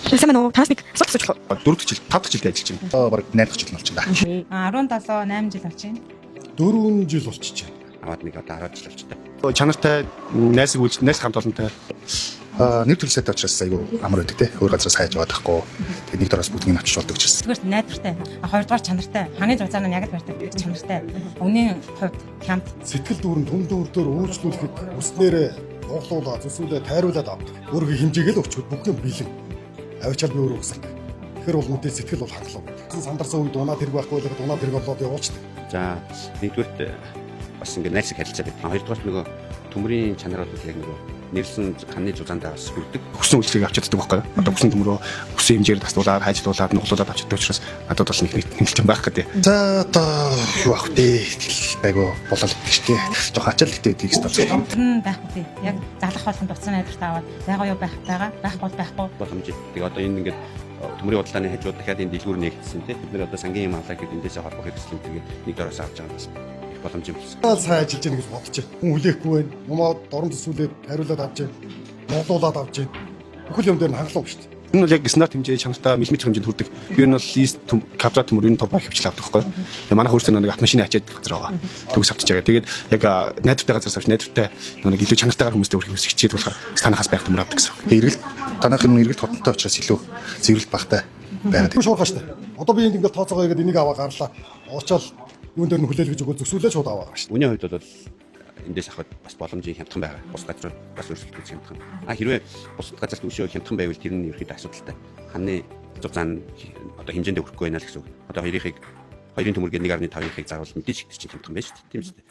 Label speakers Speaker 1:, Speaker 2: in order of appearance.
Speaker 1: Сайн байна уу? Танаас нэг асуулт асууж болох уу?
Speaker 2: 4 дахь жил, 5 дахь жилдээ ажиллаж байна. Бараг 8 дахь жил нь болж байна.
Speaker 3: 17 8 жил болж байна.
Speaker 4: 4 жил болчихж байна.
Speaker 5: Аваад нэг одоо 10 жил болчихтой.
Speaker 2: Чанартай найзыг үйлч, найз хамт олонтой.
Speaker 6: Нэг төрөлсөд очроос айгүй амар байдаг те. Өөр газраас хайж яваад байхгүй. Тэгээд нэг дороос бүгдийг авчиж болдог гэсэн.
Speaker 3: Зүгээр найдвартай, хоёрдугаар чанартай, хамгийн зузаан нь яг л барьдаг чанартай. Өмнгийн хувьд хямд
Speaker 4: Сэтгэл дүүрэн түн дүүрдээр өөрчлүүлэхэд үснээрээ дууглуулаад зүсүүлээ тайруулаад авдаг. Өөрийнхөө хэмжээгээл өчгөд бүх юм бэлэн. Авчаал би өөрөө өсөх. Тэгэхээр бол мэдээ сэтгэл бол хангалуун. Сандарсан үед унаад хэрэг байхгүй л унаад хэрэг болоод явуулчихдаг.
Speaker 5: За нэгдүгürt бас ингэ найрсаг харилцаа байдаг. Хоёрдугаар нөгөө төмрийн чанар бол яг нөгөө нэрсэн ханы зузаандаа бас хүрдэг.
Speaker 2: Хүссэн үйлчлэгийг авч чаддаг байхгүй. Одоо хүссэн төмрөө хүссэн хэмжээр тасдуулаад, хайжлуулаад, нуглуулад авч чаддаг учраас надад бол нэг хэмжилт байх гэдэг.
Speaker 6: За одоо юу авах вэ? Айгүй болол гэжтэй. Жохо ачаал ихтэй гэдгийг хэвчээ.
Speaker 3: байх үү. Яг залах болгонд утсан найдвартай аваад байгаа юу байхгүй байхгүй.
Speaker 5: Боломж. Тэгээ одоо энэ ингээд төмрийн бодлооны хажууд дахиад энэ дэлгүүр нэгдсэн тийм. Бид нэр одоо сангийн юм авлаа гэдэг эндээсээ холбох хэрэгсэл тэгээд нэг дороос авч байгаа бас их боломж юм болсон.
Speaker 4: Сайн ажиллаж байгаа гэж бодож байна. Хүн хүлээхгүй байна. Мумаа дорн төсвөлээд хариулаад авч байна. Нуулуулаад авч байна. Бүхэл юм дээр нь хангалуун шүү дээ.
Speaker 2: Энэ бол яг стандарт хэмжээ чанартай миллиметр хэмжээнд хүрдэг. Би энэ бол лист капза төмрийн топ хөвчлээ авдаг байхгүй. Тэгээ манай хөрсөнд нэг автомашины ачаад газар байгаа. Төгс авчиж байгаа. Тэгээд яг найдвартай газраас авч найдвартай нэг илүү чанартайгаар хүмүүстэй өрх юмс хичээд болохоор станахаас байх төмөр авдаг гэсэн.
Speaker 6: Эргэлт танах юм эргэлт хотонтой учраас илүү зэрэлт багтай байгаад.
Speaker 4: Түр шуурхаа штэ. Одоо би энд ингээд тооцоогоо игээд энийг аваа гарлаа. Уучаал юун дээр нь хүлээлгэж өгөө зөвсүүлээ шууд аваа штэ.
Speaker 5: Үүний хувьд бол эндээс авах бас боломжийн хямдхан байгаа. Бус газар бас өөрчлөлт хийж хямдхан. Хэрвээ бус газарт өшөө хямдхан байвал тэр нь ерөөхдөө асуудалтай. Ханы зузаан одоо хэмжээндээ хүрэхгүй байна л гэсэн үг. Одоо хоёрын төмөргийн 1.5-ыг заавал мэдээж их чинь хямдхан байна шүү дээ. Тийм үстэй.